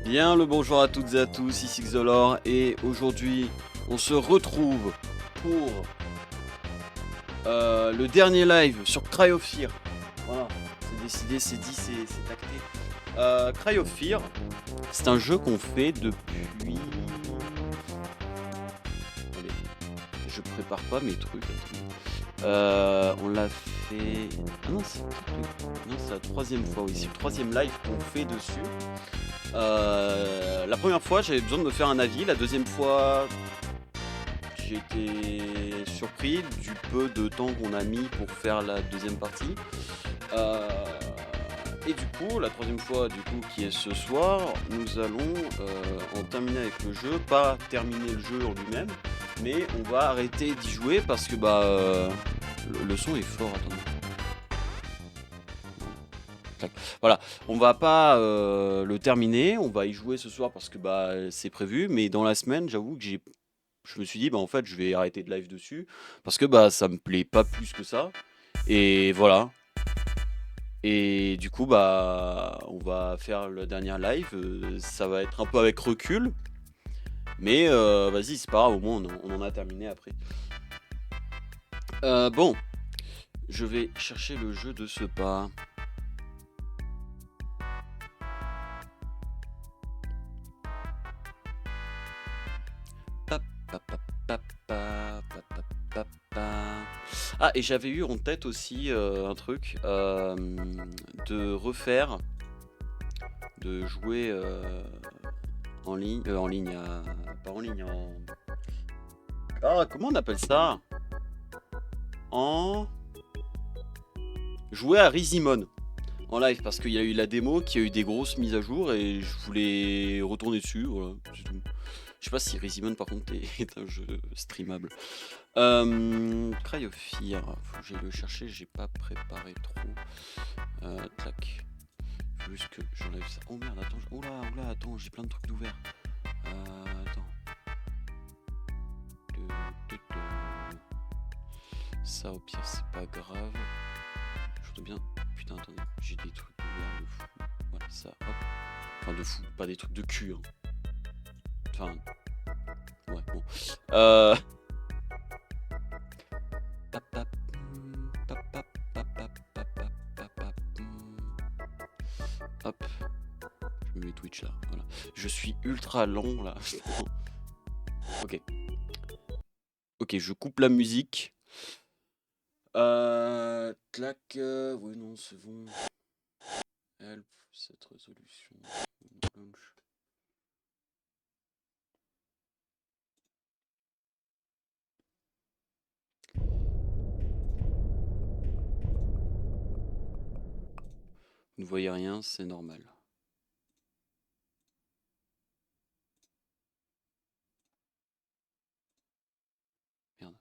Bien le bonjour à toutes et à tous, ici Xolor et aujourd'hui on se retrouve pour le dernier live sur Cry of Fear. Voilà, c'est décidé, c'est dit, c'est acté. Cry of Fear, c'est un jeu qu'on fait depuis... Attendez, je prépare pas mes trucs. On l'a fait... Ah non, c'est la troisième fois, oui, c'est le troisième live qu'on fait dessus. La première fois j'avais besoin de me faire un avis, la deuxième fois j'ai été surpris du peu de temps qu'on a mis pour faire la deuxième partie. Et du coup, la troisième fois du coup qui est ce soir, nous allons en terminer avec le jeu, pas terminer le jeu en lui-même, mais on va arrêter d'y jouer parce que le son est fort, attendez. Voilà, on va pas le terminer, on va y jouer ce soir parce que c'est prévu, mais dans la semaine, j'avoue que je me suis dit en fait je vais arrêter de live dessus parce que ça me plaît pas plus que ça. Et voilà. Et du coup on va faire le dernier live, ça va être un peu avec recul, mais vas-y c'est pas grave, au moins on en a terminé après. Bon, je vais chercher le jeu de ce pas. Ah, et j'avais eu en tête aussi un truc, de refaire, de jouer en ligne, pas en ligne, comment on appelle ça? Jouer à Rizimon en live, parce qu'il y a eu la démo, qui a eu des grosses mises à jour, et je voulais retourner dessus, voilà, c'est tout. Je sais pas si Rizimon par contre est un jeu streamable. Cry of Fear, faut que j'aille le chercher, j'ai pas préparé trop. Tac. Faut juste que j'enlève ça. Oh merde, attends, oula, attends, j'ai plein de trucs d'ouvert. Attends. Ça au pire c'est pas grave. Je voudrais bien... Putain, attendez, j'ai des trucs d'ouvert de fou. Voilà, ça, hop. Enfin de fou, pas des trucs de cul, hein. Enfin... Ouais, bon. Hop. Je me mets Twitch là, voilà. Je suis ultra long là. Ok. Ok, je coupe la musique. Clac. Oui, non, c'est bon. Help, cette résolution. Launch. Vous ne voyez rien, c'est normal. Merde.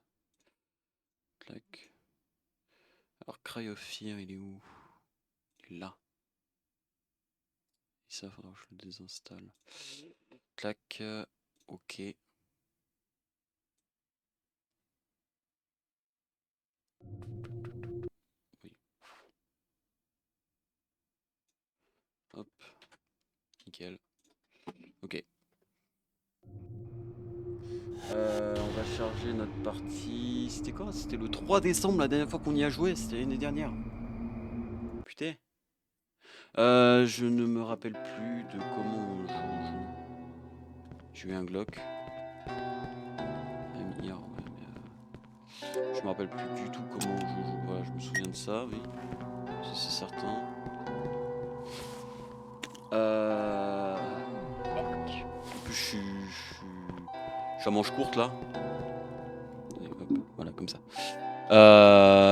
Clac. Alors, Cry of Fear, il est où? Il est là. Et ça, faudra que je le désinstalle. Clac. Ok. Oui. Hop. Nickel. Ok. On va charger notre partie. C'était quoi? C'était le 3 décembre la dernière fois qu'on y a joué. C'était l'année dernière. Putain. Je ne me rappelle plus de comment on joue. J'ai eu un Glock. Amir, ouais, mais je me rappelle plus du tout comment on joue. Voilà, je me souviens de ça, oui. Ça c'est certain. En plus, je suis à manche courte là. Et hop, voilà, comme ça.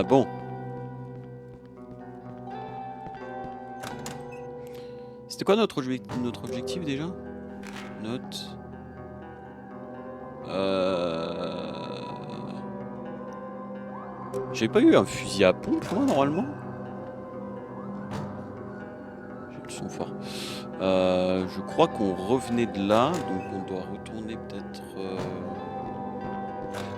Bon. C'était quoi notre objectif déjà? Note. J'avais pas eu un fusil à pompe moi normalement? J'ai le son fort. Je crois qu'on revenait de là, donc on doit retourner peut-être...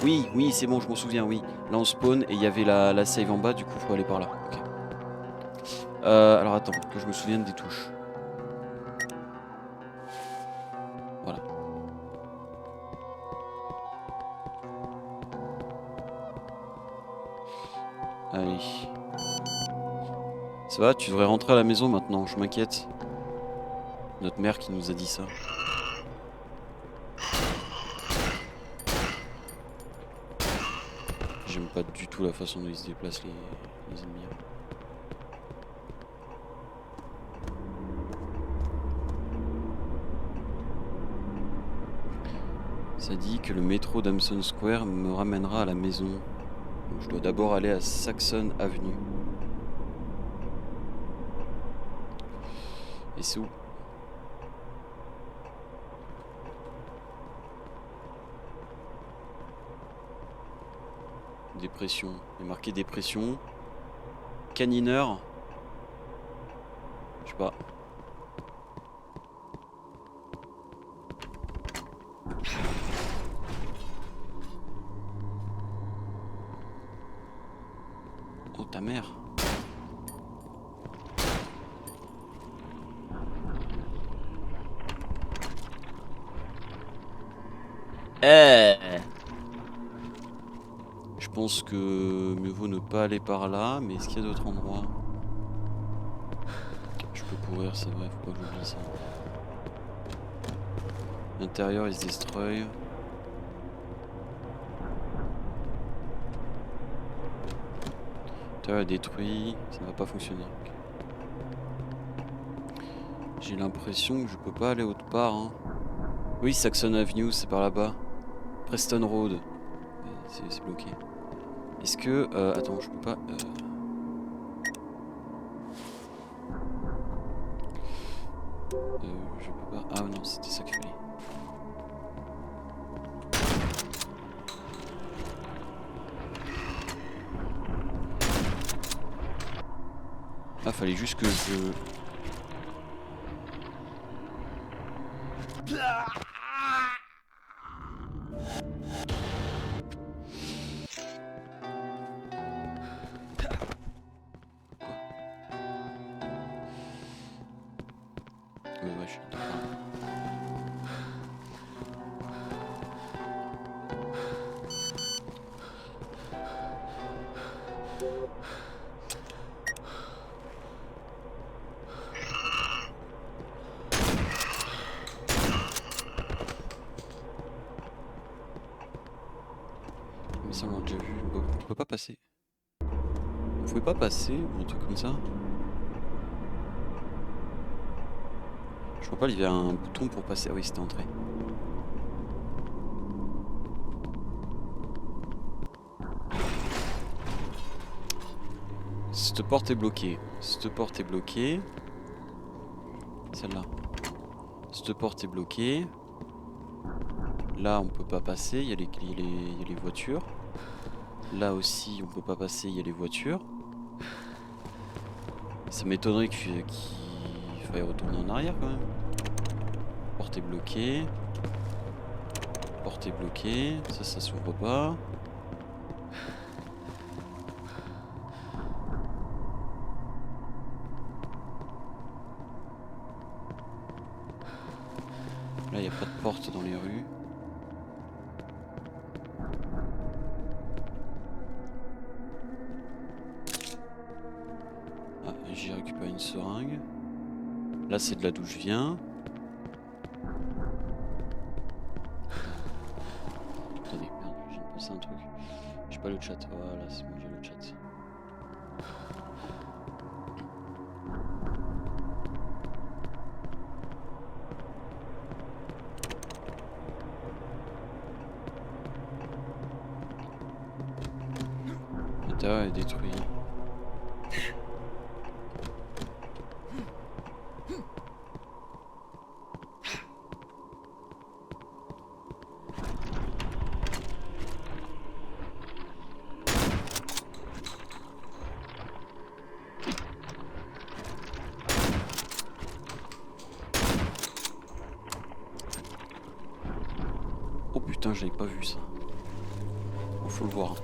Oui, c'est bon, je m'en souviens, oui. Là on spawn et il y avait la save en bas, du coup faut aller par là. Ok. Alors attends, que je me souvienne des touches. Allez. Ça va, tu devrais rentrer à la maison maintenant, je m'inquiète. Notre mère qui nous a dit ça. J'aime pas du tout la façon dont ils se déplacent les ennemis. Ça dit que le métro d'Amson Square me ramènera à la maison. Donc je dois d'abord aller à Saxon Avenue. Et c'est où? Dépression. Il est marqué dépression. Canineur. Je sais pas. Oh ta mère. Je pense que mieux vaut ne pas aller par là, mais est-ce qu'il y a d'autres endroits? Je peux courir, c'est vrai, faut pas que j'oublie ça. L'intérieur il se destroy. L'intérieur est détruit, ça va pas fonctionner. J'ai l'impression que je peux pas aller autre part. Hein. Oui, Saxon Avenue, c'est par là-bas. Preston Road. C'est bloqué. Est-ce que... attends, je peux pas... je peux pas... Ah non, c'était ça qu'il fallait. Ah, fallait juste que je... Ouais, je suis d'accord. Mais ça on l'a déjà vu, on peut pas passer. Vous pouvez pas passer ou un truc comme ça? Je vois pas, il y avait un bouton pour passer. Ah oui, c'était entré. Cette porte est bloquée. Cette porte est bloquée. Celle-là. Cette porte est bloquée. Là, on peut pas passer. Il y a les voitures. Là aussi, on peut pas passer. Il y a les voitures. Ça m'étonnerait qu'il faille retourner en arrière quand même. Porte est bloquée. Porte est bloquée. Ça s'ouvre pas. Là, il n'y a pas de porte dans les rues. Ah, j'ai récupéré une seringue. Là, c'est de là d'où je viens. Attendez, merde, j'ai pensé à un truc. J'ai pas le chat. Voilà, c'est bon, j'ai le chat. L'intérieur est détruit. Oh putain, je l'avais pas vu ça. Faut le voir.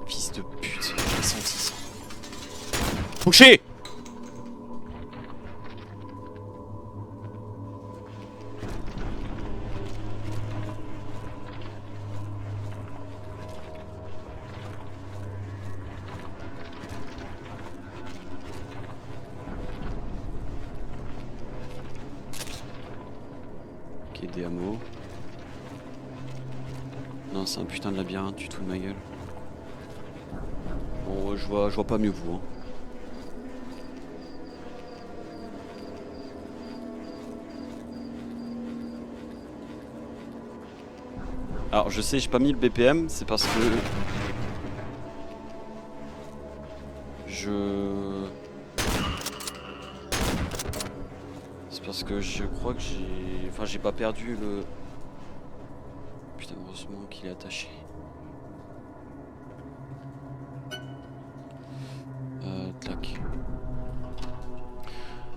Fils de pute, j'ai senti ça. Touché! Ok, des hameaux. Non, c'est un putain de labyrinthe, tu te fous de ma gueule. Bon, je vois pas mieux que vous. Hein. Alors, je sais, j'ai pas mis le BPM, c'est parce que... C'est parce que je crois que j'ai... Enfin, j'ai pas perdu le... Putain, heureusement qu'il est attaché. Tac.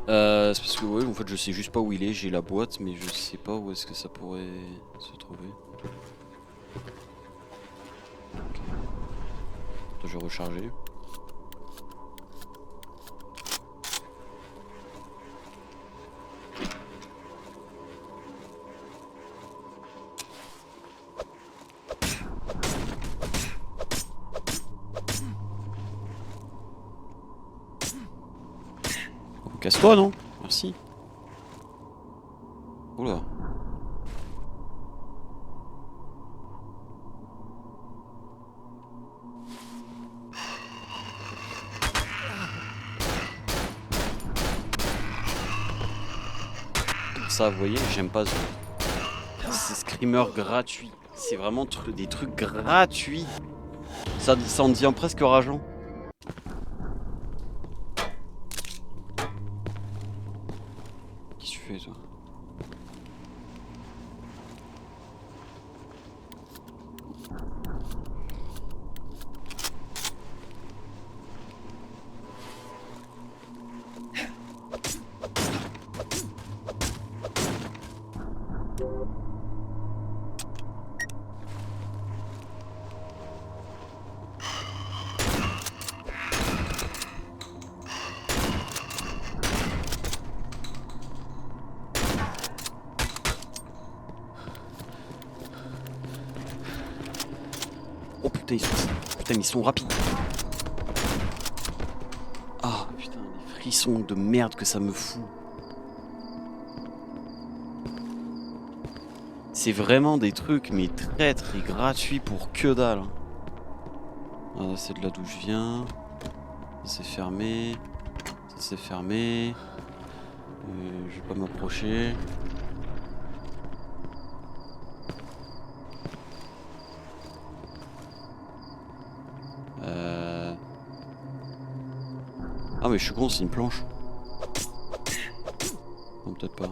C'est parce que, ouais, en fait, je sais juste pas où il est. J'ai la boîte, mais je sais pas où est-ce que ça pourrait se trouver. Okay. Attends, je vais recharger. Casse-toi, non? Merci. Oula. Ça, vous voyez, j'aime pas ce... C'est screamer gratuit. C'est vraiment des trucs gratuits. Ça en devient presque rageant. Qu'est-ce que tu fais, toi? Oh putain, ils sont rapides. Ah putain, les frissons de merde que ça me fout. C'est vraiment des trucs mais traîtres et gratuits pour que dalle. Ah, c'est de là d'où je viens. Ça c'est fermé. Ça c'est fermé. Je vais pas m'approcher. Ah mais je suis con, c'est une planche. Non, peut-être pas.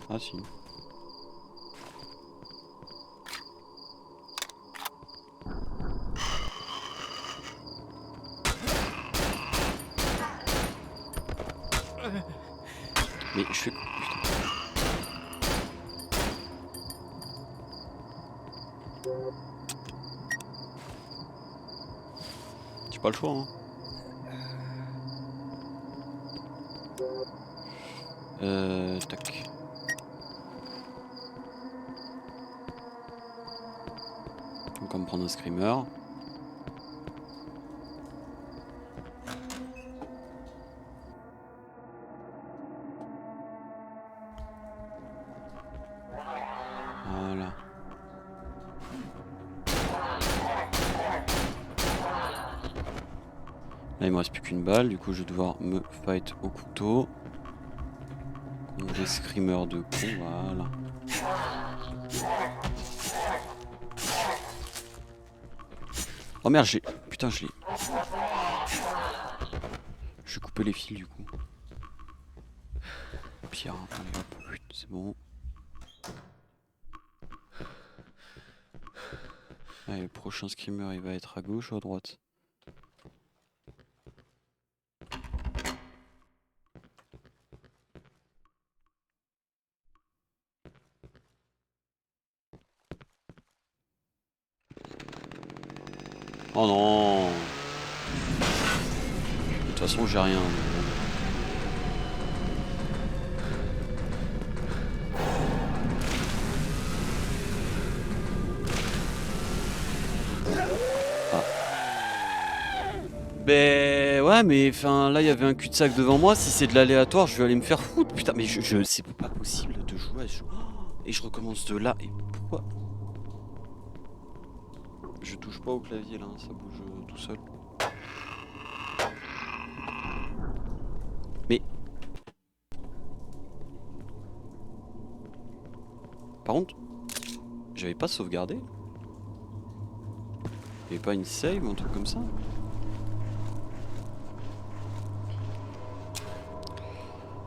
Ah si. Mais je fais... Putain. J'ai pas le choix, hein. Tac. Donc on va me prendre un screamer. Voilà. Là il me reste plus qu'une balle, du coup je vais devoir me fight au couteau. Des screamers de con, voilà. Oh merde, j'ai... Putain, je l'ai... Je vais couper les fils du coup. Pire, allez hop, c'est bon. Allez, le prochain screamer il va être à gauche ou à droite? Oh non! De toute façon j'ai rien. Ben ouais, mais enfin là il y avait un cul-de-sac devant moi. Si c'est de l'aléatoire, je vais aller me faire foutre. Putain, mais c'est pas possible de jouer et je recommence de là. Et pourquoi je touche pas au clavier là, ça bouge tout seul. Mais par contre, j'avais pas sauvegardé. Y'avait pas une save ou un truc comme ça?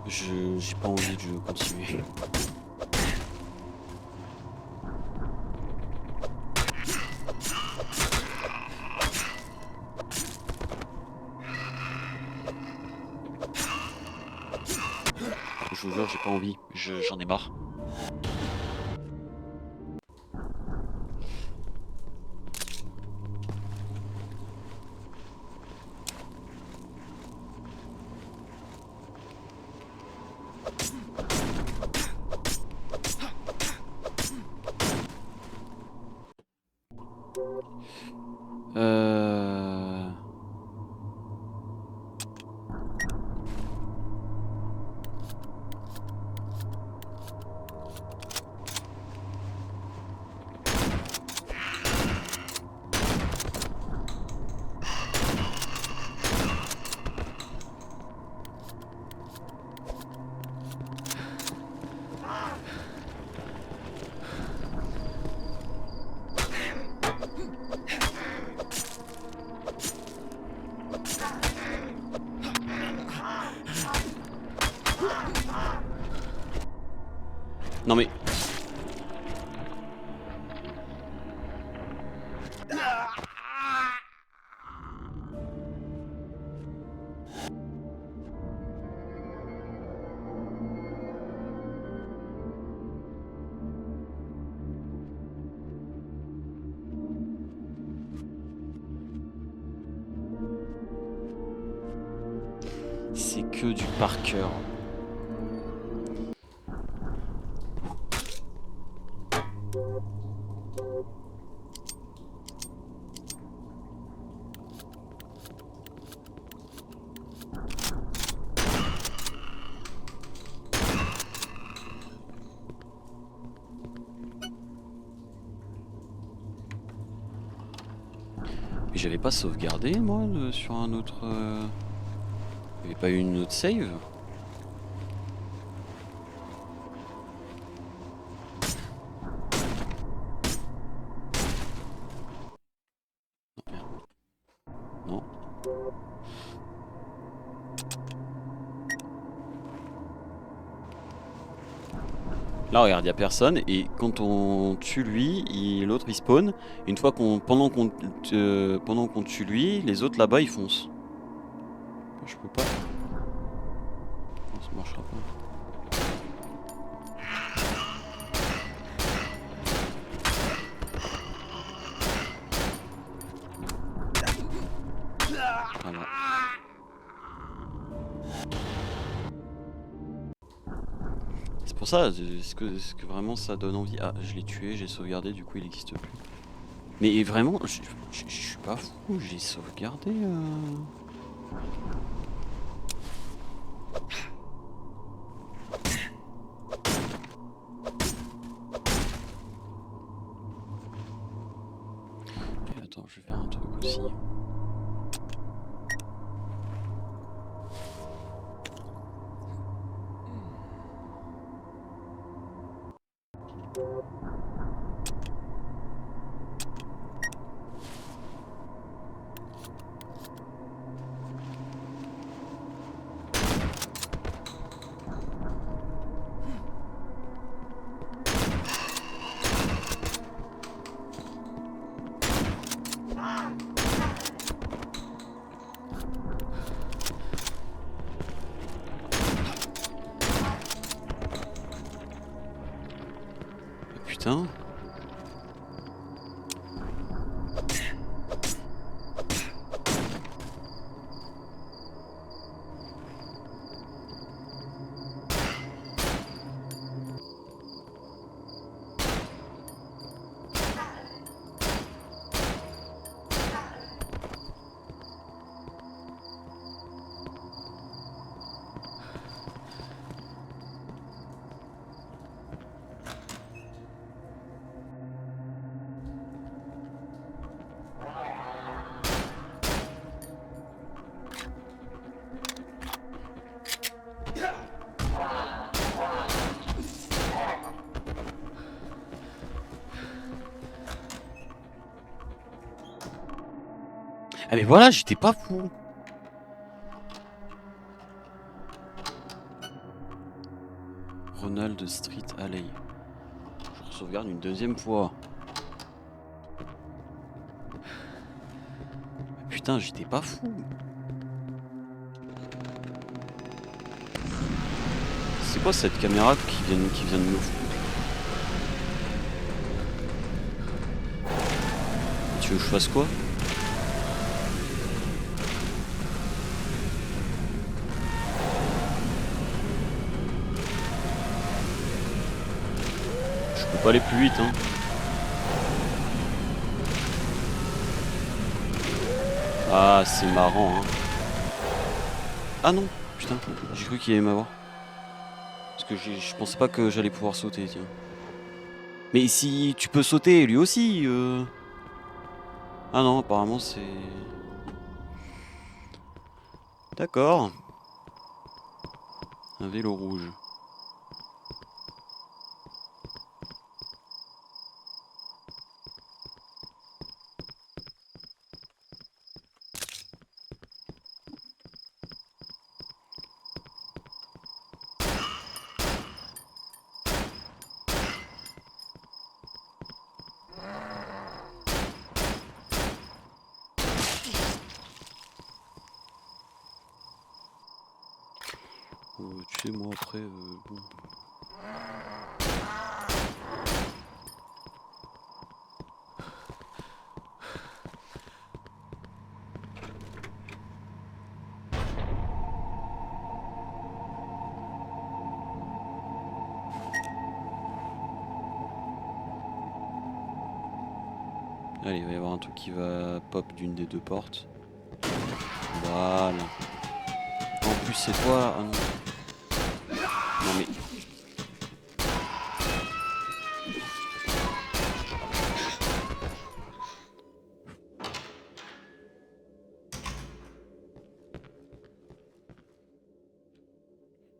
J'ai pas envie de continuer. Je vous jure, j'ai pas envie. J'en ai marre. Euh... Non mais... C'est que du par cœur. Mais j'avais pas sauvegardé moi sur un autre... Y'avait pas eu une autre save? Non. Là regarde, y a personne et quand on tue lui, l'autre il spawn. Et une fois pendant qu'on tue lui, les autres là-bas ils foncent. Je peux pas. Non, ça marchera pas. Voilà. C'est pour ça, est-ce que vraiment ça donne envie? Ah, je l'ai tué, j'ai sauvegardé, du coup il n'existe plus. Mais vraiment, je suis pas fou, j'ai sauvegardé. Et attends, je vais faire un truc aussi. Putain. Ah mais voilà, j'étais pas fou. Ronald Street Alley. Je sauvegarde une deuxième fois. Putain, j'étais pas fou. C'est quoi cette caméra qui vient de me foutre? Tu veux que je fasse quoi? Je peux pas aller plus vite, hein. Ah, c'est marrant, hein. Ah non, putain, j'ai cru qu'il allait m'avoir. Parce que je pensais pas que j'allais pouvoir sauter, tiens. Mais si tu peux sauter, lui aussi. Ah non, apparemment c'est... D'accord. Un vélo rouge. Tu sais, moi après, bon. Allez, il va y avoir un truc qui va pop d'une des deux portes. Voilà. En plus, c'est toi. Ah non. Non mais.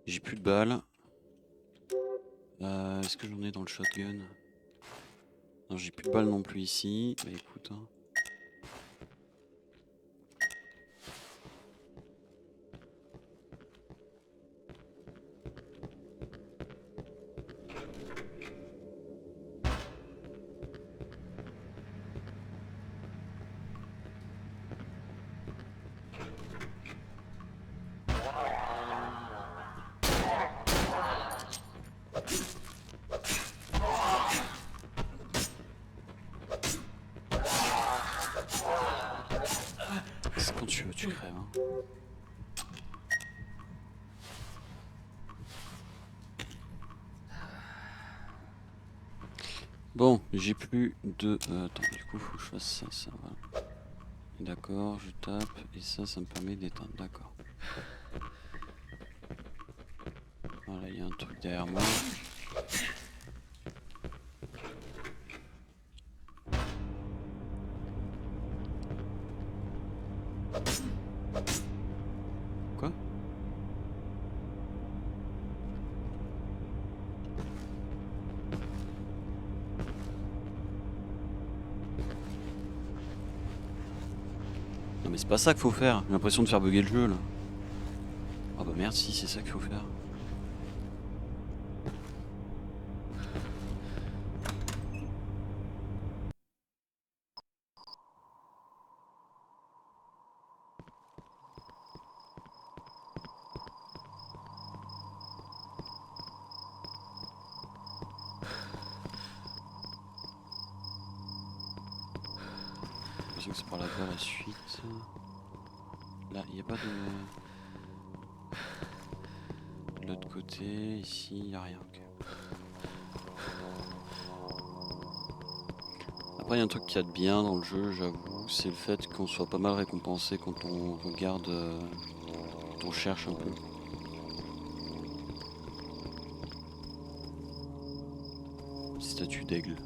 J'ai plus de balles. Est-ce que j'en ai dans le shotgun? Non, j'ai plus de balles non plus ici. Bah écoute. Hein. C'est quand tu veux, tu crèves. Hein. Bon, j'ai plus de... attends, du coup, faut que je fasse ça, voilà. D'accord, je tape, et ça me permet d'éteindre, d'accord. Voilà, il y a un truc derrière moi. Quoi? Non mais c'est pas ça qu'il faut faire, j'ai l'impression de faire bugger le jeu là. Ah bah merde, si c'est ça qu'il faut faire. Je sais que c'est par là-bas la suite. Là, il n'y a pas de l'autre côté, ici, il n'y a rien. Okay. Après, il y a un truc qu'il y a de bien dans le jeu, j'avoue, c'est le fait qu'on soit pas mal récompensé quand on regarde, quand on cherche un peu. Statue d'aigle.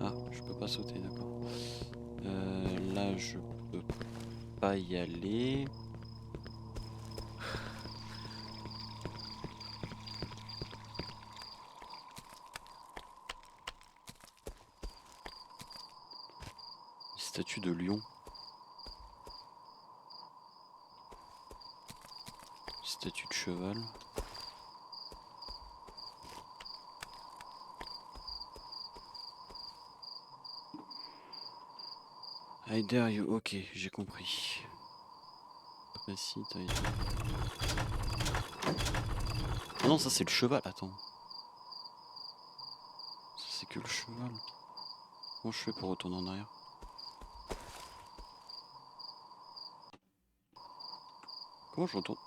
Ah, je peux pas sauter, d'accord. Là, je peux pas y aller. statue de lion. Statue de cheval. I dare you, ok, j'ai compris. Précis, ah non, ça c'est le cheval, attends. Ça c'est que le cheval. Comment je fais pour retourner en arrière? Comment je retourne?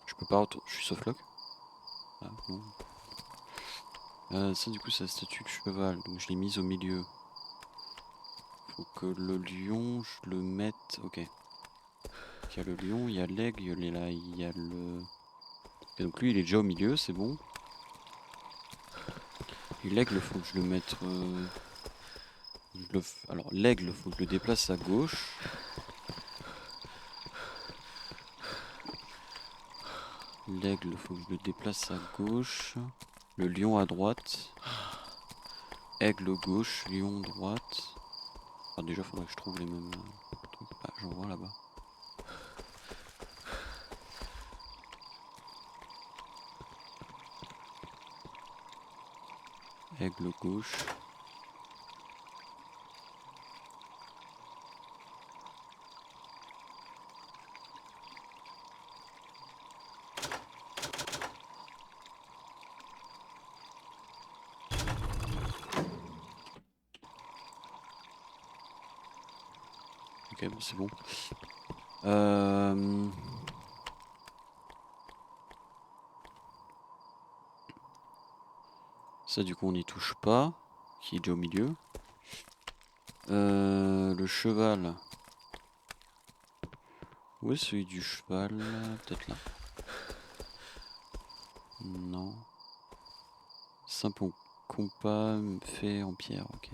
Je peux pas retourner, je suis softlock. Ah bon. Ça du coup c'est la statue de cheval, donc je l'ai mise au milieu. Faut que le lion, je le mette... Ok. Il y a le lion, il y a l'aigle, il y a le... Et donc lui il est déjà au milieu, c'est bon. Et l'aigle, faut que je le mette... Alors l'aigle, faut que je le déplace à gauche. L'aigle, faut que je le déplace à gauche. Le lion à droite. Aigle gauche, lion droite. Enfin, déjà, faudrait que je trouve les mêmes trucs. Ah, j'en vois là-bas. Aigle gauche. Ok, bon, c'est bon. Ça, du coup, on n'y touche pas. Qui est déjà au milieu. Le cheval. Où est celui du cheval? Peut-être là. Non. Simple compas fait en pierre, ok.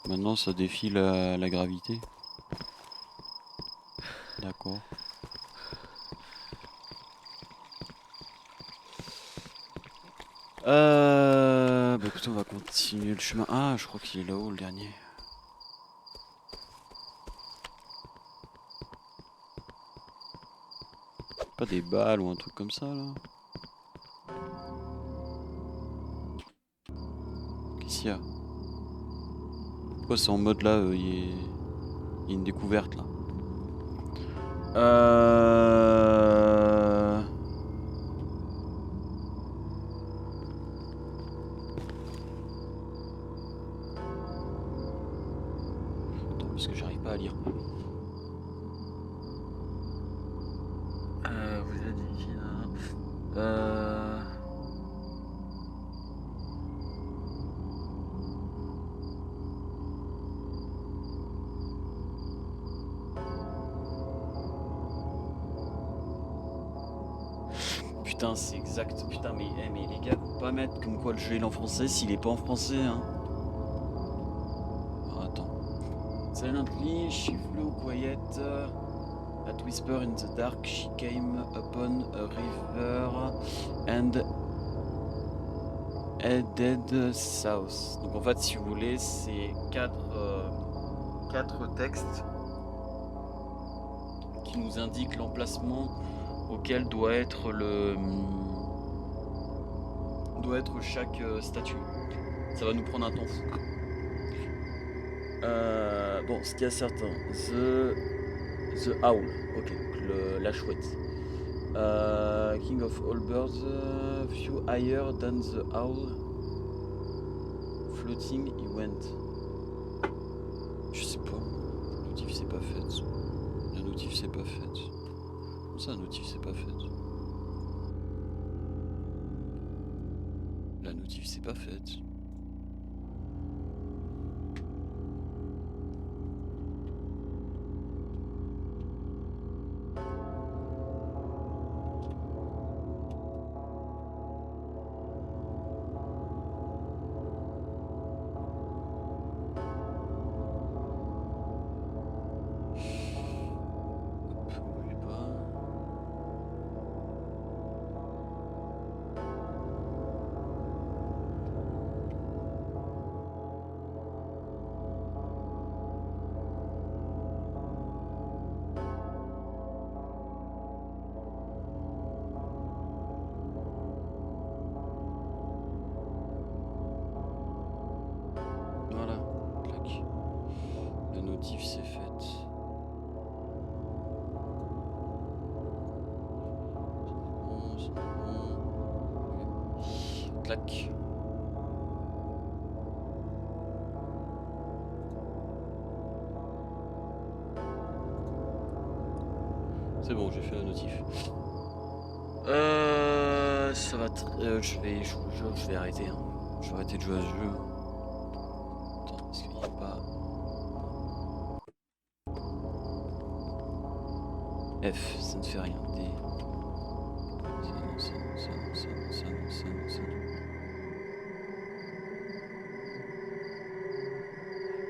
Maintenant ça défie la gravité. D'accord. Bah écoute, on va continuer le chemin. Ah, je crois qu'il est là-haut le dernier. Pas des balles ou un truc comme ça là? Qu'est-ce qu'il y a? Pourquoi c'est en mode là, il y a une découverte là. Attends, parce que j'arrive pas à lire. Vous avez dit Putain, c'est exact. Putain, mais les gars, faut pas mettre comme quoi le jeu est en français s'il est pas en français, hein. Oh, attends. Silently, she flew quiet. At whisper in the dark, she came upon a river and headed south. Donc en fait, si vous voulez, c'est quatre textes qui nous indiquent l'emplacement auquel doit être chaque statue. Ça va nous prendre un temps fou. Bon, ce qui est certain, the owl, ok, donc la chouette. King of all birds, few higher than the owl. Floating, he went. Je sais pas. La notif c'est pas faite. La notif c'est pas faite. Comment ça, la notif c'est pas faite? La notif c'est pas faite. notif c'est fait. C'est bon. Clac. C'est bon, j'ai fait la notif. Ça va. Je vais arrêter. Hein. Je vais arrêter de jouer à ce jeu. Attends, est-ce qu'il n'y a pas. F, ça ne fait rien. D. Ça non, ça non, ça non, ça non, ça non, ça non, ça non.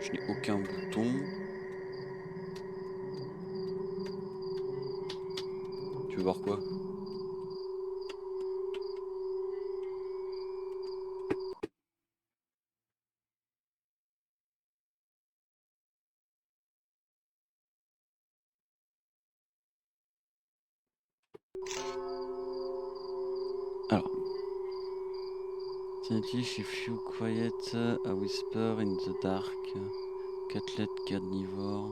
Je n'ai aucun bouton. Tu veux voir quoi? Alors. If you quiet, a whisper in the dark. Catlet carnivore.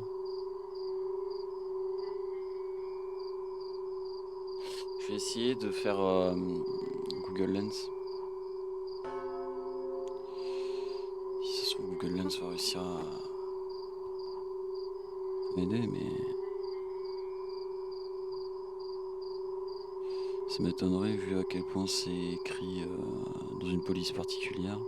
Je vais essayer de faire Google Lens. Si ça se trouve, Google Lens va réussir à m'aider, mais ça m'étonnerait vu à quel point c'est écrit dans une police particulière.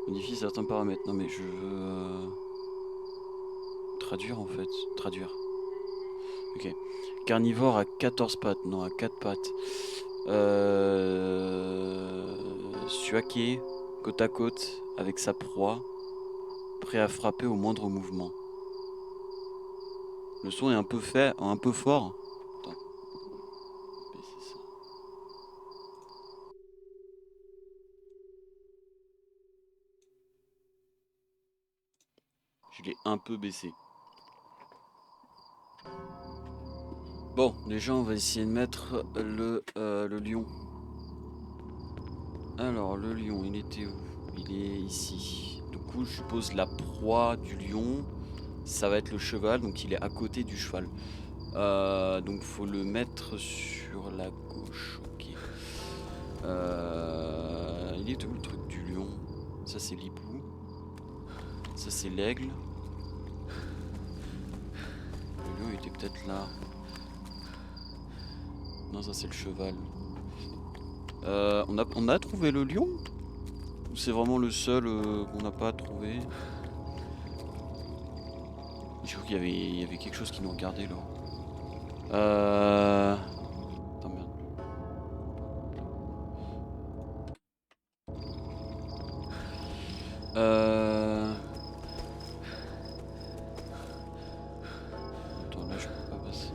Modifie certains paramètres. Non mais je veux traduire en fait. Traduire. Ok. Carnivore à 14 pattes. Non, à 4 pattes. Suaqué, côte à côte, avec sa proie, prêt à frapper au moindre mouvement. Le son est un peu fort. Attends. Baisser ça. Je l'ai un peu baissé. Bon, déjà on va essayer de mettre le lion. Alors le lion, il était où? Il est ici. Du coup je suppose la proie du lion, ça va être le cheval, donc il est à côté du cheval. Donc faut le mettre sur la gauche, ok. Il est où le truc du lion? Ça c'est l'hibou. Ça c'est l'aigle. Le lion était peut-être là. Non, ça c'est le cheval. On a trouvé le lion? Ou c'est vraiment le seul qu'on n'a pas trouvé? Je crois qu'il y avait quelque chose qui nous regardait là. Attends, merde. Attends, là je peux pas passer.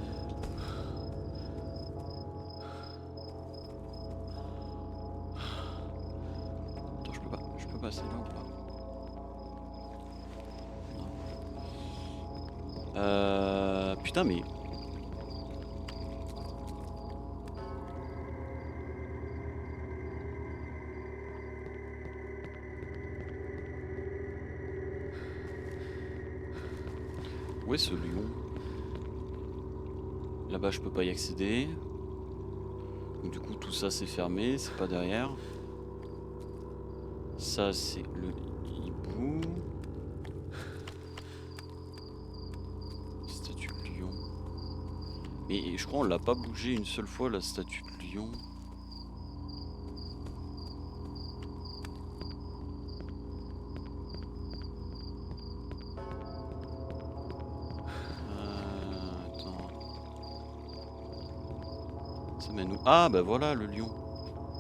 Attends, je peux passer là ou pas? Non. Putain, mais. Où est ce lion? Là-bas, je peux pas y accéder. Donc, du coup, tout ça c'est fermé, c'est pas derrière. Ça, c'est le hibou. Statue de lion. Mais je crois on l'a pas bougé une seule fois, la statue de lion. Attends. Ça mène où? Ah, bah voilà le lion.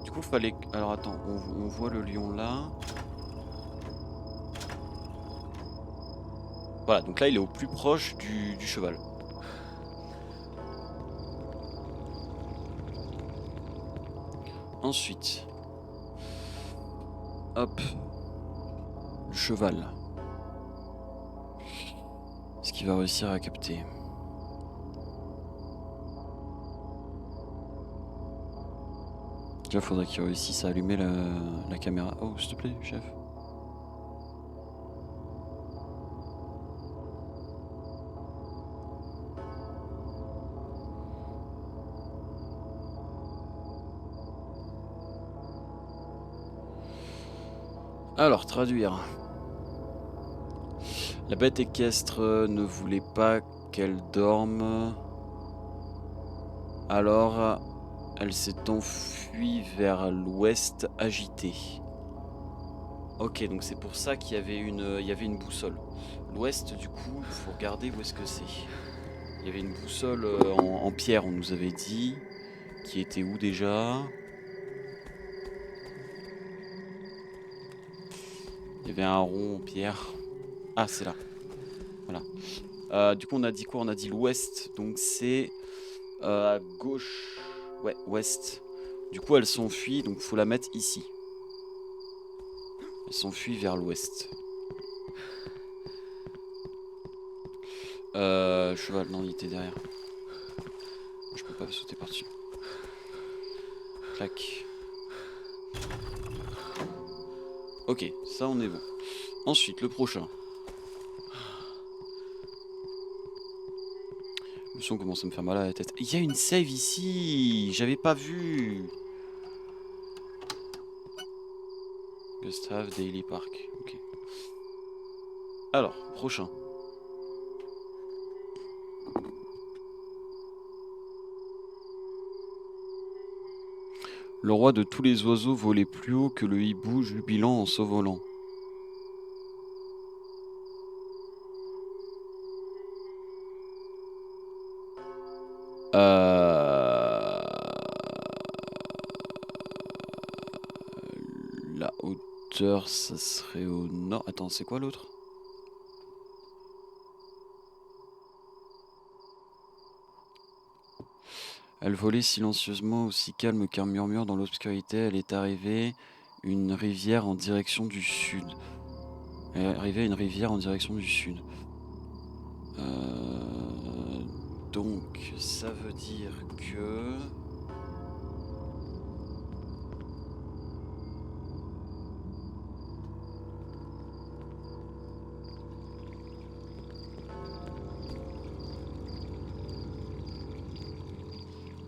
Du coup, fallait. Alors attends, on voit le lion là. Voilà, donc là il est au plus proche du cheval. Ensuite, hop, le cheval. Est-ce qu'il va réussir à capter? Déjà, faudrait qu'il réussisse à allumer la caméra. Oh, s'il te plaît, chef. Alors, traduire. La bête équestre ne voulait pas qu'elle dorme. Alors, elle s'est enfuie vers l'ouest agitée. Ok, donc c'est pour ça qu'il y avait une boussole. L'ouest, du coup, il faut regarder où est-ce que c'est. Il y avait une boussole en pierre, on nous avait dit. Qui était où déjà? Il y avait un rond en pierre. Ah, c'est là. Voilà. Du coup, on a dit quoi? On a dit l'ouest. Donc c'est à gauche. Ouais, ouest. Du coup, elle s'enfuit. Donc faut la mettre ici. Elle s'enfuit vers l'ouest. Cheval, non, il était derrière. Je peux pas sauter par-dessus. Clac. Ok, ça on est bon. Ensuite, le prochain. Le son commence à me faire mal à la tête. Il y a une save ici. J'avais pas vu. Gustav Daily Park. Ok. Alors, prochain. Le roi de tous les oiseaux volait plus haut que le hibou, jubilant en s'envolant. La hauteur, ça serait au nord. Attends, c'est quoi l'autre? Elle volait silencieusement, aussi calme qu'un murmure dans l'obscurité. Elle est arrivée une rivière en direction du sud. Elle est arrivée à une rivière en direction du sud. Donc, ça veut dire que...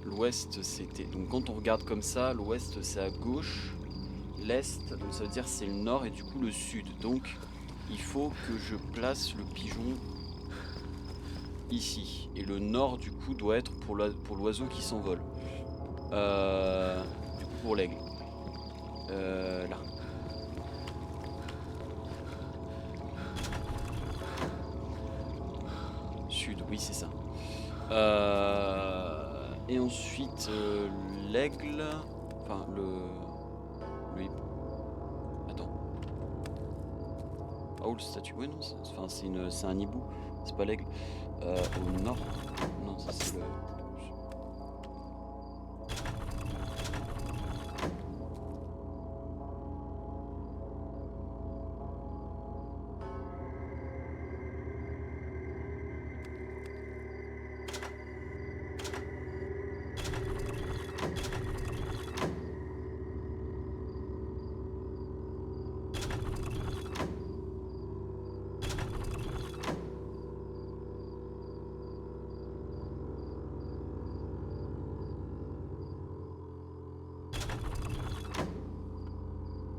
L'ouest, c'était... Donc quand on regarde comme ça, l'ouest, c'est à gauche. L'est, donc ça veut dire c'est le nord et du coup le sud. Donc, il faut que je place le pigeon ici. Et le nord, du coup, doit être pour l'oiseau qui s'envole. Du coup, pour l'aigle. Là. Sud, oui, c'est ça. Et ensuite, l'aigle... Enfin, le hibou. Attends. Oh, le statue. Oui, non, c'est un hibou. C'est pas l'aigle. Au nord. Non, ça c'est le...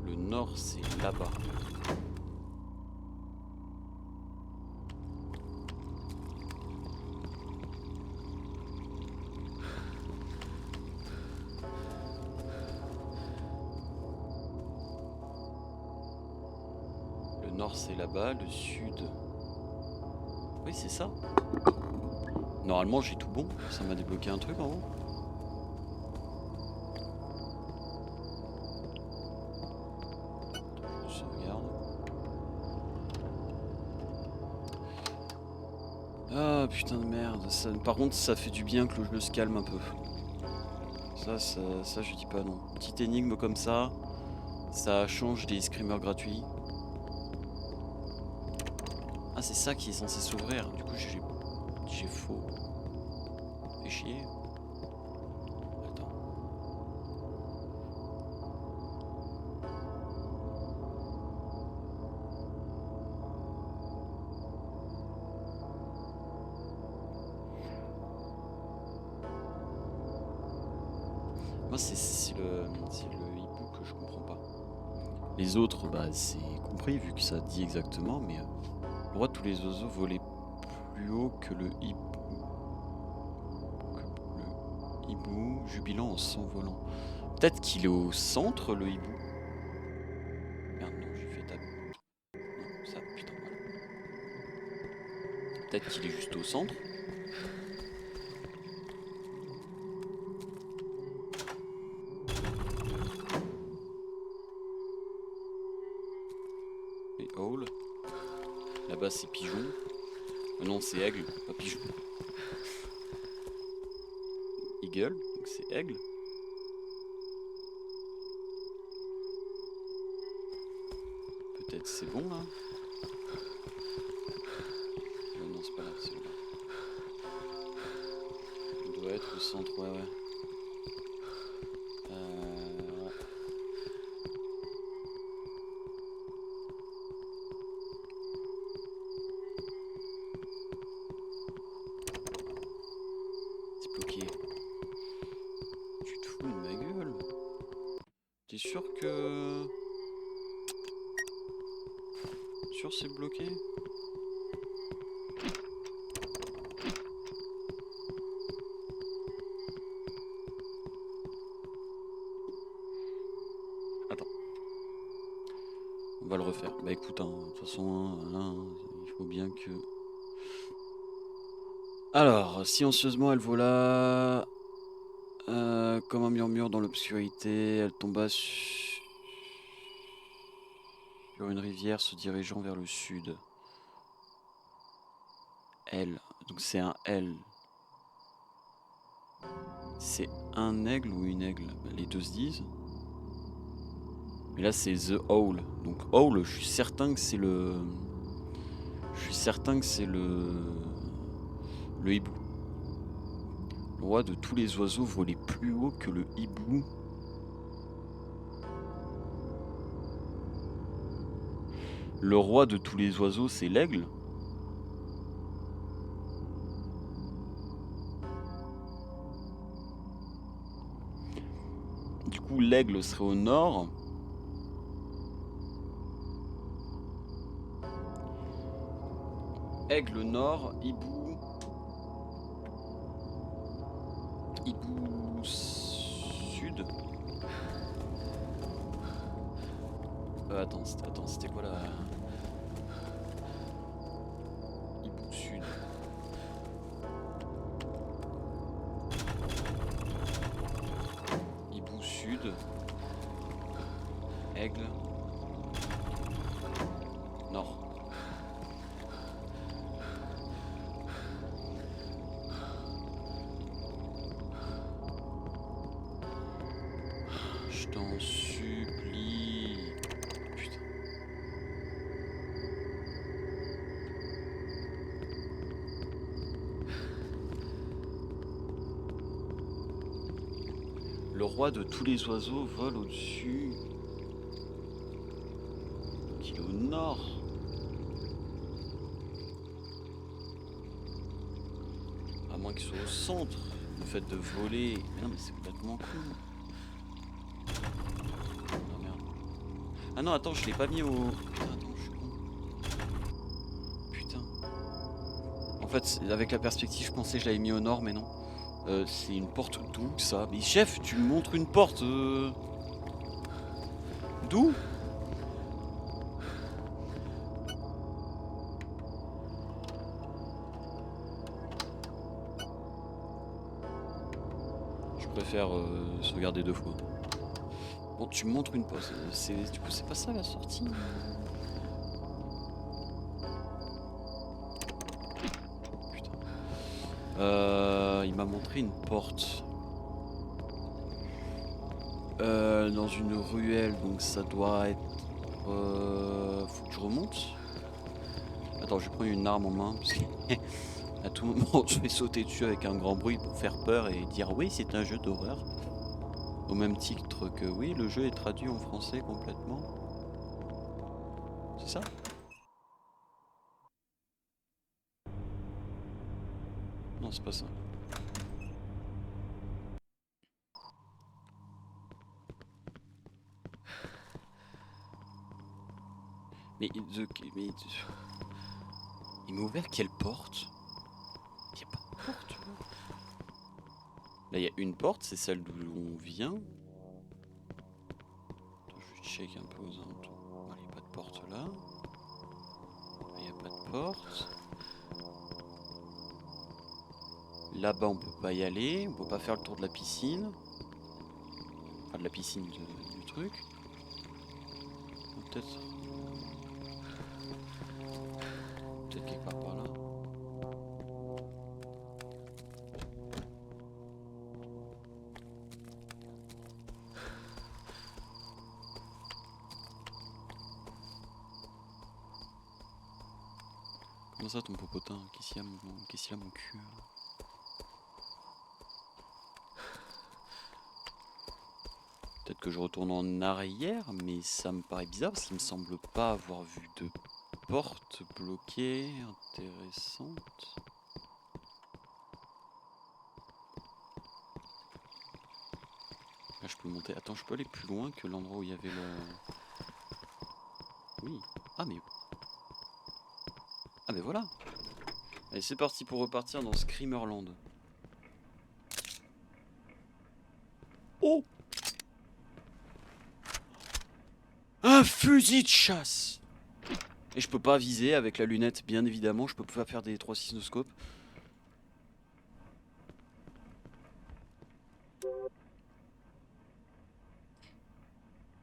Le nord, c'est là-bas. Le nord, c'est là-bas. Le sud... Oui, c'est ça. Normalement, j'ai tout bon. Ça m'a débloqué un truc en haut. Je sauvegarde. Ah, putain de merde. Par contre, ça fait du bien que le jeu se calme un peu. Ça, je dis pas non. Petite énigme comme ça change des screamers gratuits. Ah, c'est ça qui est censé s'ouvrir. Du coup, j'ai faux. Fait chier. Attends. Moi, c'est le hibou que je comprends pas. Les autres, bah, c'est compris vu que ça dit exactement, mais le roi de tous les oiseaux volait plus haut que le hibou. Le hibou jubilant en s'envolant. Peut-être qu'il est au centre, le hibou. Merde, non, j'ai fait taper. Non, ça, putain, voilà. Peut-être qu'il est juste au centre. Et owl. Là-bas, c'est pigeon. Non, c'est aigle, pas pigeon. Eagle, donc c'est aigle. Peut-être c'est bon là. Non, c'est pas là, c'est là. Il doit être au centre, ouais, ouais. Ouais. C'est bloqué. Tu te fous de ma gueule? T'es sûr que... Sûr c'est bloqué? Attends, on va le refaire. Bah écoute, hein, de toute façon, hein, il faut bien que... Alors, silencieusement, elle vola... comme un murmure dans l'obscurité, elle tomba sur une rivière se dirigeant vers le sud. Elle, donc c'est un L. C'est un aigle ou une aigle? Bah, les deux se disent. Mais là c'est The Owl. Donc Owl, je suis certain que c'est le... Je suis certain que c'est le hibou. Le roi de tous les oiseaux volait plus haut que le hibou. Le roi de tous les oiseaux, c'est l'aigle. Du coup, l'aigle serait au nord. Aigle nord, hibou. Hibou sud. Attends, c'était quoi là? Hibou sud. Hibou sud. Aigle. Nord. Je t'en supplie. Putain. Le roi de tous les oiseaux vole au-dessus. Donc il est au nord. À moins qu'il soit au centre. Le fait de voler. Mais non, mais c'est complètement con. Oh merde. Ah non, attends, je l'ai pas mis au. Putain, attends, je suis con. Putain. En fait, avec la perspective, je pensais que je l'avais mis au nord, mais non. C'est une porte d'où ça? Mais chef, tu me montres une porte d'où? Je préfère sauvegarder deux fois. Bon, tu me montres une porte. Du coup, c'est pas ça la sortie? Putain. Il m'a montré une porte. Dans une ruelle, donc ça doit être... faut que je remonte. Attends, je vais prendre une arme en main, parce que à tout moment je vais sauter dessus avec un grand bruit pour faire peur et dire oui, c'est un jeu d'horreur. Au même titre que oui, le jeu est traduit en français complètement. C'est ça? Non, c'est pas ça. Mais, mais il m'a ouvert quelle porte? Il n'y a pas de porte là. Là il y a une porte, c'est celle d'où on vient. Attends, je check un peu aux alentours. Il n'y a pas de porte là. Il n'y a pas de porte. Là-bas on peut pas y aller, on peut pas faire le tour de la piscine. Enfin de la piscine du truc. Peut-être quelque part par là. Comment ça ton popotin? Qu'est-ce qu'il y a mon cul? Peut-être que je retourne en arrière, mais ça me paraît bizarre parce qu'il me semble pas avoir vu de porte bloquée intéressante. Là je peux monter. Attends, je peux aller plus loin que l'endroit où il y avait le... Oui. Ah mais... Ah mais voilà. Allez, c'est parti pour repartir dans Screamerland. Oh! Un fusil de chasse! Et je peux pas viser avec la lunette, bien évidemment. Je peux pas faire des 3-6 no-scope.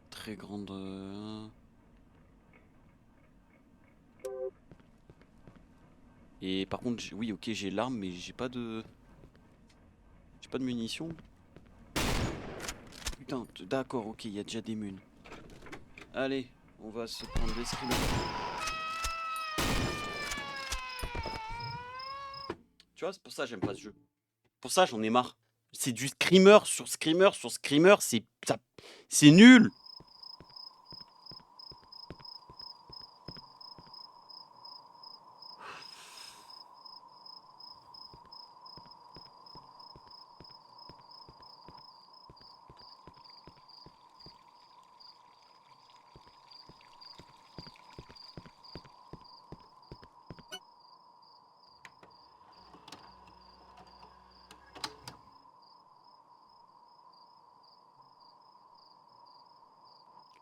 Très grande... Et par contre, oui, ok, j'ai l'arme, mais j'ai pas de... J'ai pas de munitions. Putain, d'accord, ok, il y a déjà des munes. Allez, on va se prendre des screamers. Tu vois, c'est pour ça que j'aime pas ce jeu. Pour ça, j'en ai marre. C'est du screamer sur screamer sur screamer, c'est nul.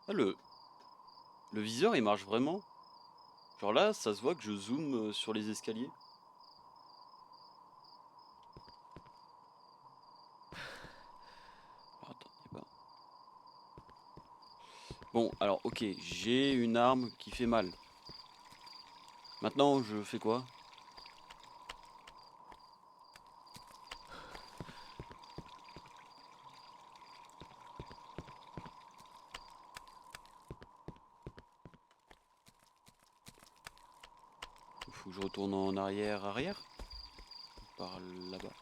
Ah, le viseur, il marche vraiment. Genre là, ça se voit que je zoome sur les escaliers. Oh, attends, y a pas... Bon, alors, ok, j'ai une arme qui fait mal. Maintenant, je fais quoi? Faut que je retourne en arrière. Par là-bas.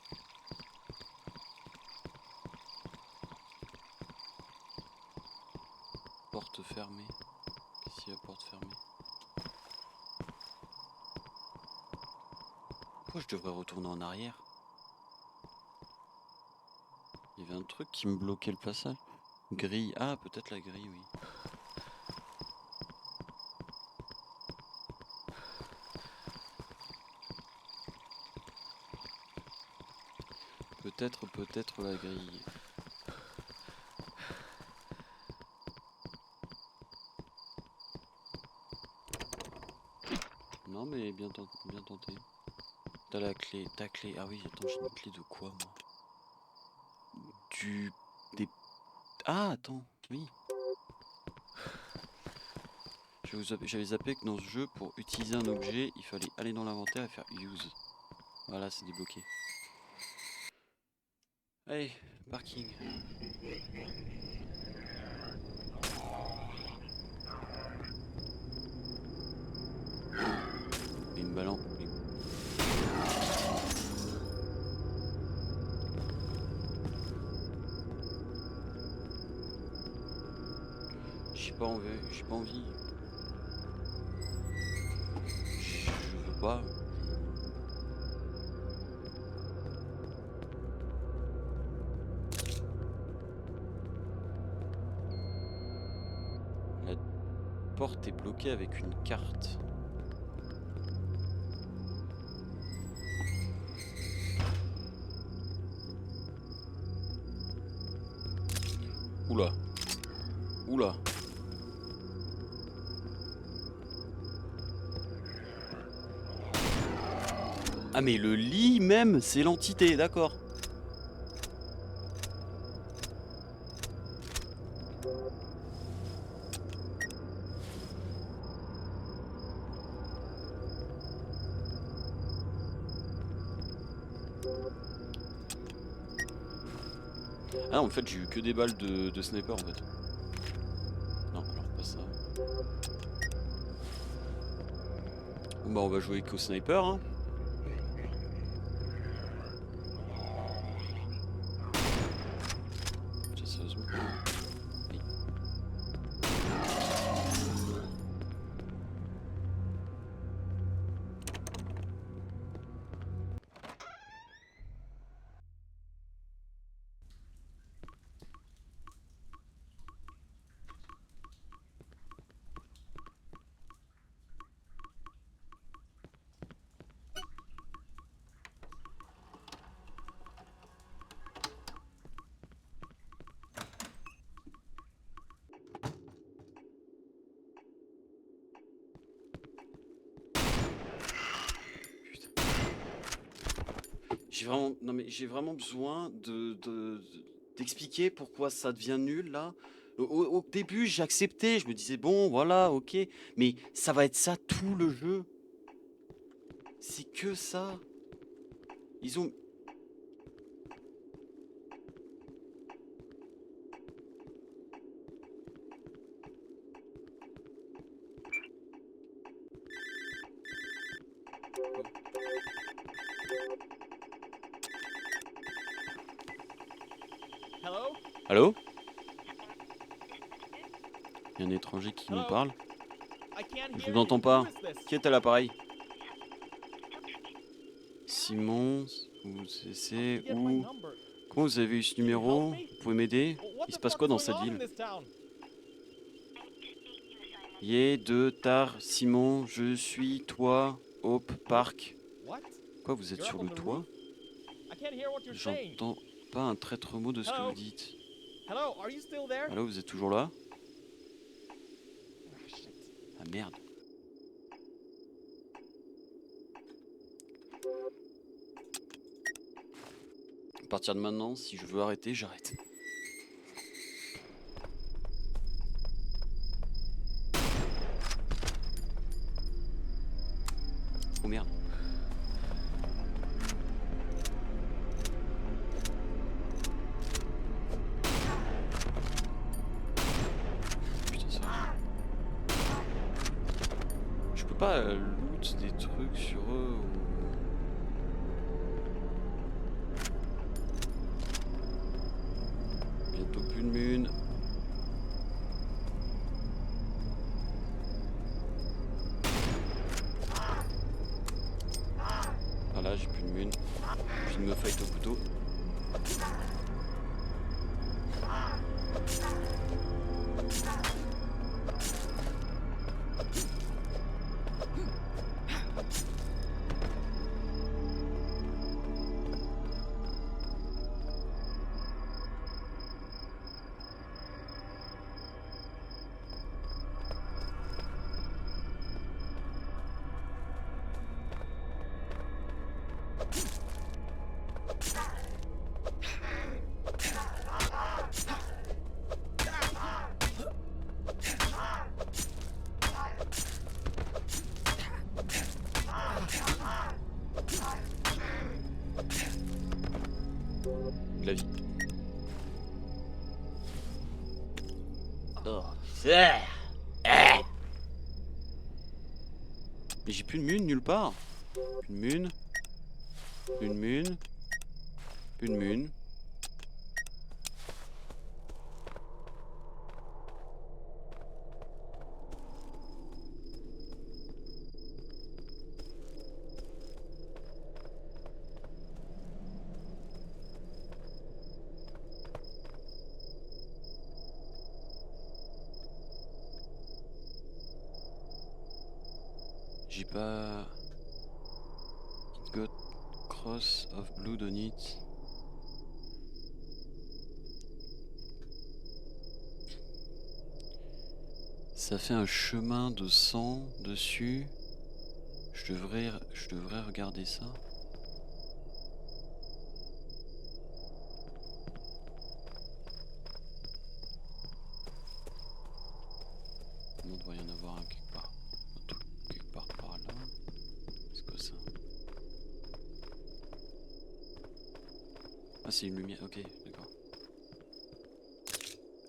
Porte fermée. Qu'est-ce qu'il y a, porte fermée? Pourquoi je devrais retourner en arrière? Il y avait un truc qui me bloquait le passage. Grille. Ah, peut-être la grille, oui. Peut-être la grille. Non, mais bien tenté. T'as la clé, ta clé. Ah oui, attends, j'ai une clé de quoi, moi? Des... Ah, attends, oui. J'avais zappé que dans ce jeu, pour utiliser un objet, il fallait aller dans l'inventaire et faire use. Voilà, c'est débloqué. Allez, parking. Une balance. J'ai pas envie. Je veux pas. La porte est bloquée avec une carte. Oula. Oula. Ah mais le lit même, c'est l'entité, d'accord. Ah en fait j'ai eu que des balles de sniper en fait. Non alors pas ça. Bon bah on va jouer qu'au sniper hein. Tiens, sérieusement. Oui. J'ai vraiment, non mais j'ai vraiment besoin d'expliquer pourquoi ça devient nul là. Au début, j'acceptais, je me disais bon, voilà, ok, mais ça va être ça tout le jeu. C'est que ça. Ils ont. Allô? Il y a un étranger qui nous parle. Je vous entends pas. Qui est à l'appareil? Simon, c'est où? Comment vous avez eu ce numéro? Vous pouvez m'aider? Il se passe quoi dans cette ville? Yé, de, tar, Simon, je suis, toi, Hope, Park. Quoi, vous êtes sur le toit? J'entends pas un traître mot de ce que vous dites. Allô, vous êtes toujours là? Ah merde. À partir de maintenant, si je veux arrêter, j'arrête. Oh merde. Putain, ça. Je peux pas loot des trucs sur eux ou... Bientôt plus de mune. Voilà, j'ai plus de mune. Je me fight au couteau. De la vie. Oh. Mais j'ai plus de mune nulle part. Une mune. Une mune. Une mune. j'ai pas... It got cross of blood on it. Ça fait un chemin de sang dessus. Je devrais regarder ça. Il doit y en avoir un quelque part. Un truc quelque part par là. C'est quoi ça? Ah, c'est une lumière. Ok, d'accord.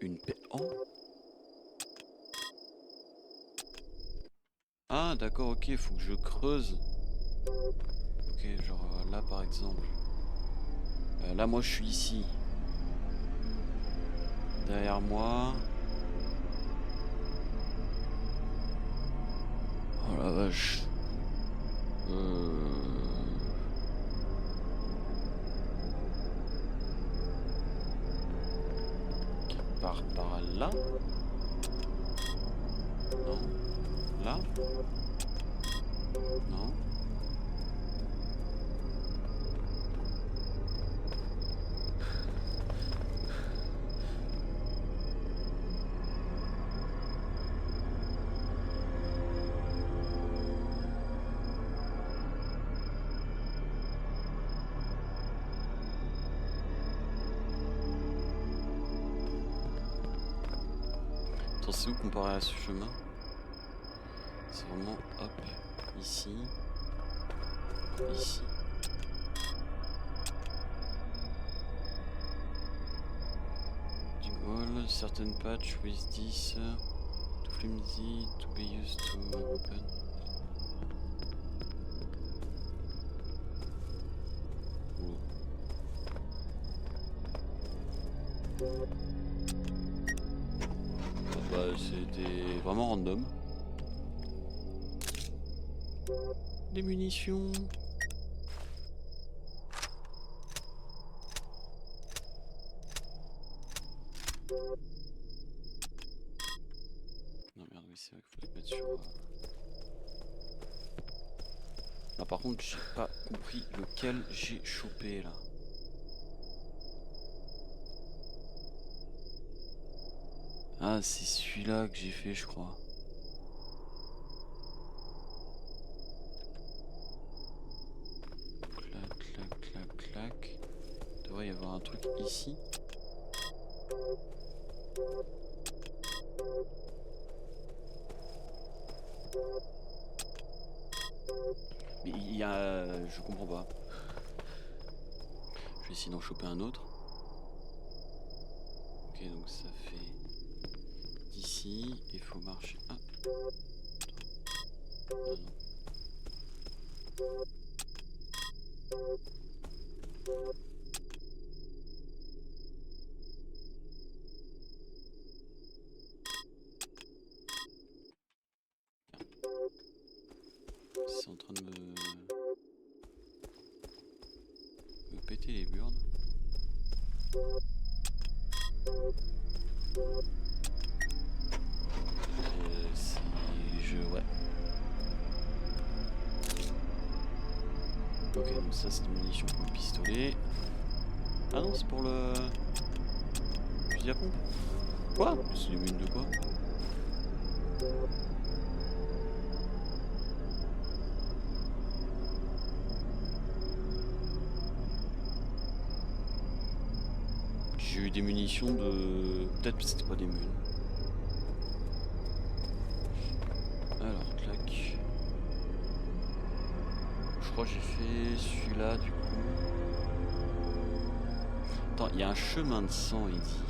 Une paix. Oh! Ah, d'accord, ok, faut que je creuse. Ok, genre là par exemple. Là, moi je suis ici. Derrière moi. Oh la vache. Qui part par là? Non. Là? Non. Attends, c'est où comparé à ce chemin? C'est vraiment hop, ici, ici. Dig all, certain patch with this too flimsy to be used to open. Bah, c'était vraiment random. Des munitions. Non merde, oui c'est vrai qu'il faut se mettre sur... Là par contre j'ai pas compris lequel j'ai chopé là. Ah c'est celui-là que j'ai fait je crois. Clac clac clac clac. Il devrait y avoir un truc ici. Mais il y a... je comprends pas. Je vais essayer d'en choper un autre. Ok donc ça fait... d'ici, il faut marcher... Ah. Ah non. C'est en train de me péter les burnes. Ouais. Ok, donc ça c'est une munition pour le pistolet. Ah non, c'est pour le fusil à pompe. Quoi? C'est des mines de quoi? J'ai eu des munitions de... Peut-être que c'était pas des mines. Alors, clac. Je crois que j'ai fait celui-là du coup. Attends, il y a un chemin de sang, il dit.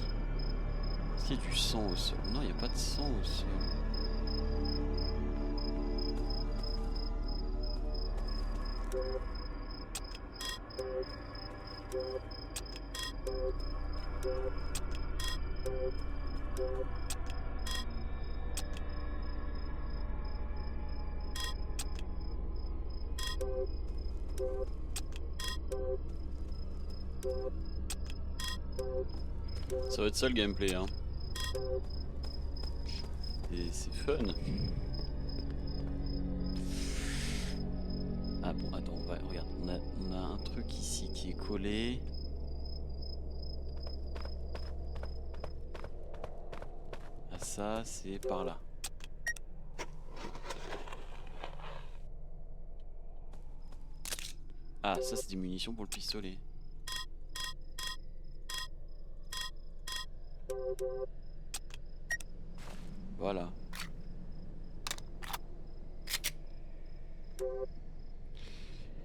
Est-ce qu'il y a du sang au sol? Non, il n'y a pas de sang au sol. Ça va être ça le gameplay, hein. Et c'est fun. Ah bon, attends, regarde, on a un truc ici qui est collé. Ah, ça, c'est par là. Ah, ça, c'est des munitions pour le pistolet. Voilà.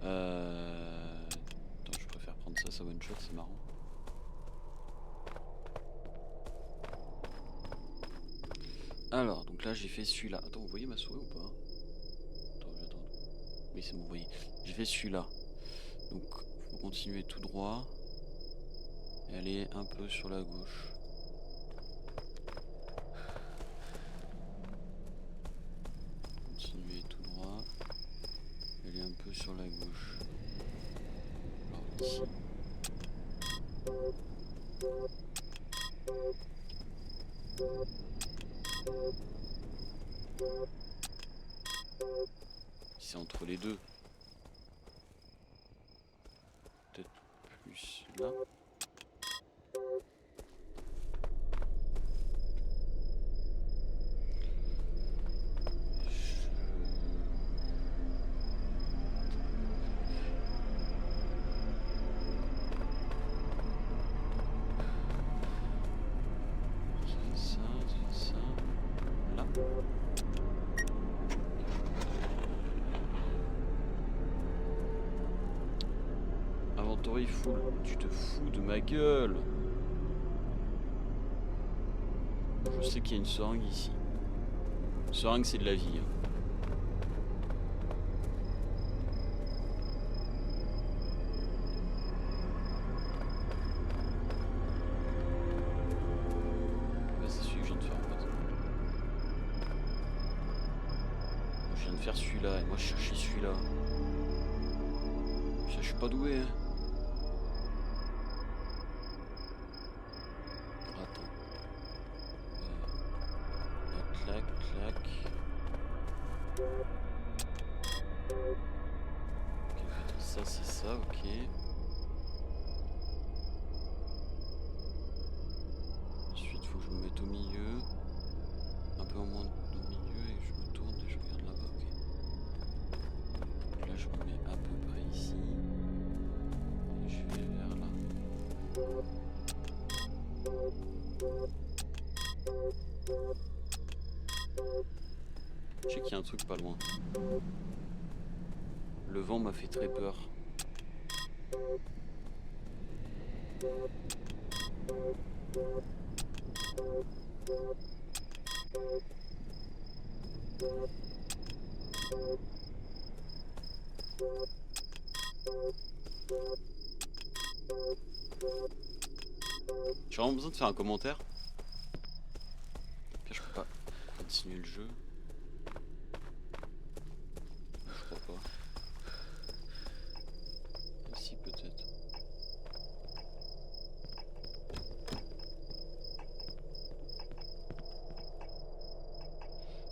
Attends, je préfère prendre ça one shot, c'est marrant. Alors, donc là, j'ai fait celui-là. Attends, vous voyez ma souris ou pas? Attends. Oui, c'est bon, vous voyez. J'ai fait celui-là. Donc, faut continuer tout droit. Et aller un peu sur la gauche. Continuer tout droit. Et aller un peu sur la gauche. Alors, ici. C'est entre les deux. Peut-être plus là. Ça. Là. Inventory full. Tu te fous de ma gueule. Je sais qu'il y a une seringue ici. Seringue, c'est de la vie. Bah, c'est celui que je viens de faire en fait. Je viens de faire celui-là et moi je cherchais celui-là. Je suis pas doué. Attends. Clac. Ok, ça c'est ça, ok. Ensuite, faut que je me mette au milieu. Un peu en moins au milieu et je me tourne et je regarde là-bas, ok. Donc là, je me mets à peu près ici. Et je vais vers là. Je sais qu'il y a un truc pas loin. Le vent m'a fait très peur. J'ai vraiment besoin de faire un commentaire. Je peux pas continuer le jeu. Je crois pas. Ici peut-être.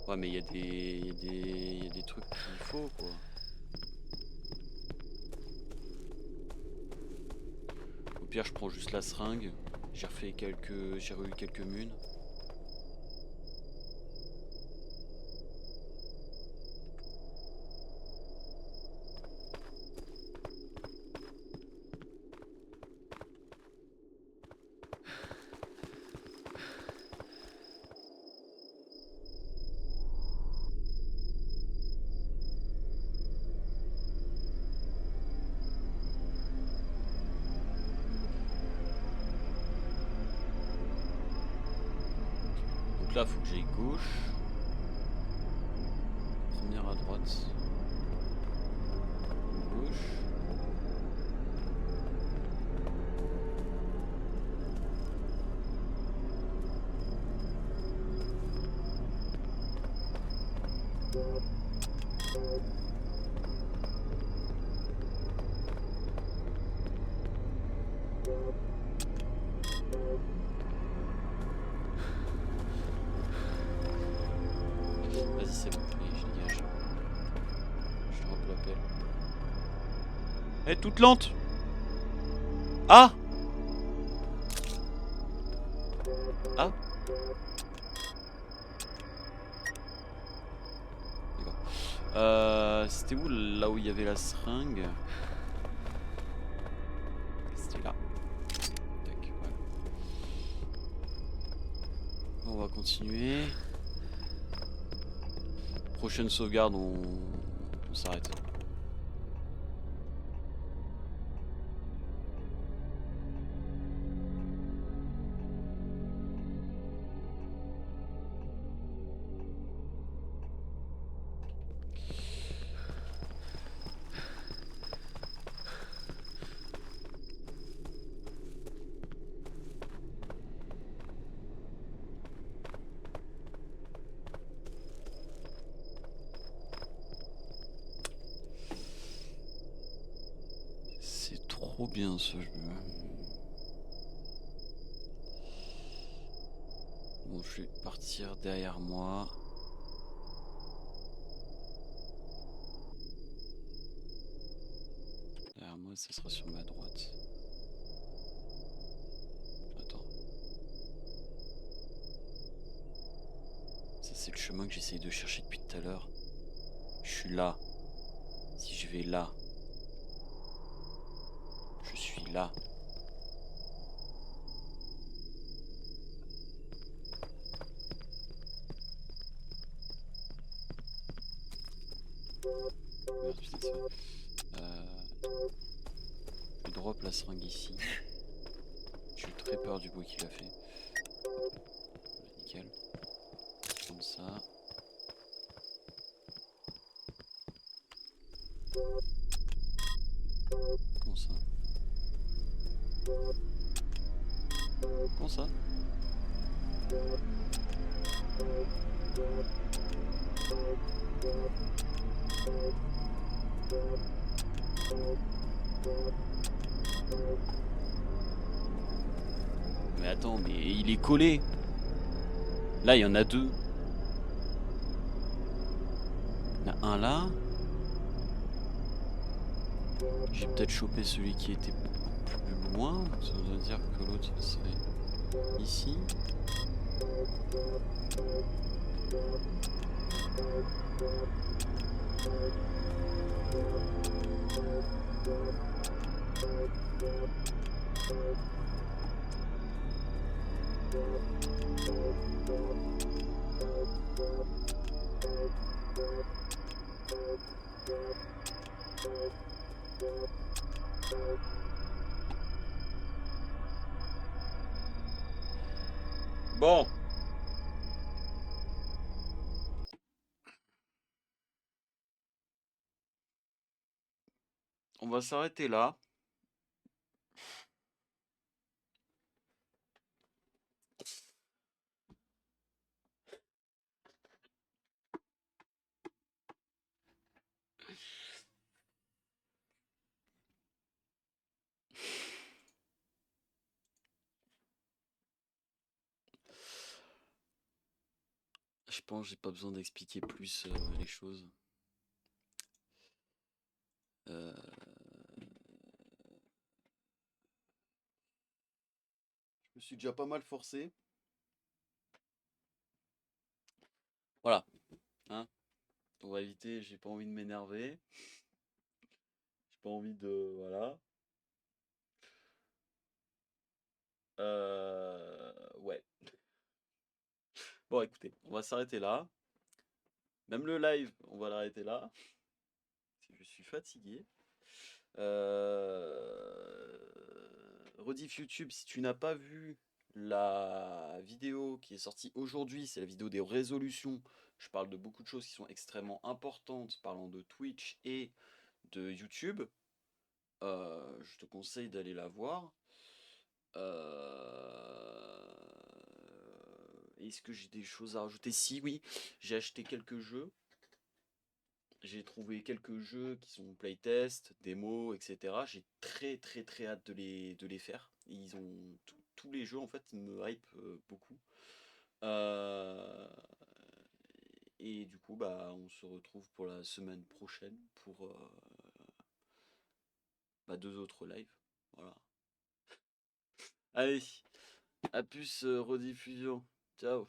Ouais mais il y a des trucs qu'il faut quoi. Au pire je prends juste la seringue. J'ai eu quelques munes. Donc là faut que j'aille gauche. Première à droite. Gauche. Vas-y c'est bon, allez je dégage. Je drop l'appel. Elle est toute lente. Ah. Ah. D'accord. C'était où là où il y avait la seringue? C'était là. Tac, voilà. On va continuer. Prochaine sauvegarde, on s'arrête. C'est trop bien ce jeu. Bon, je vais partir derrière moi. Derrière moi, ça sera sur ma droite. Attends. Ça, c'est le chemin que j'essaye de chercher depuis tout à l'heure. Je suis là. Si je vais là, je suis là. Merde, putain, c'est vrai. Je drop la seringue ici. J'ai eu très peur du bruit qu'il a fait. Hop, nickel. Comme ça. Comment ça? Comment ça? Mais attends, mais il est collé. Là, il y en a deux. Il y en a un là. J'ai peut-être chopé celui qui était plus loin. Ça veut dire que l'autre serait ici. Bon. On va s'arrêter là. Je pense que j'ai pas besoin d'expliquer plus les choses. Euh, Je me suis déjà pas mal forcé. Voilà. Hein, on va éviter, j'ai pas envie de m'énerver. J'ai pas envie de. Voilà. Ouais. Bon, écoutez, on va s'arrêter là. Même le live, on va l'arrêter là. Parce que je suis fatigué. Rediff YouTube, si tu n'as pas vu la vidéo qui est sortie aujourd'hui, c'est la vidéo des résolutions. Je parle de beaucoup de choses qui sont extrêmement importantes, parlant de Twitch et de YouTube. Je te conseille d'aller la voir. Est-ce que j'ai des choses à rajouter? Si, oui, j'ai acheté quelques jeux. J'ai trouvé quelques jeux qui sont playtest, démos, etc. J'ai très très très hâte de les faire. Ils ont tous les jeux en fait me hype beaucoup. Euh, et du coup bah on se retrouve pour la semaine prochaine pour bah, 2 autres lives. Voilà. Allez, à plus, rediffusion. Ciao.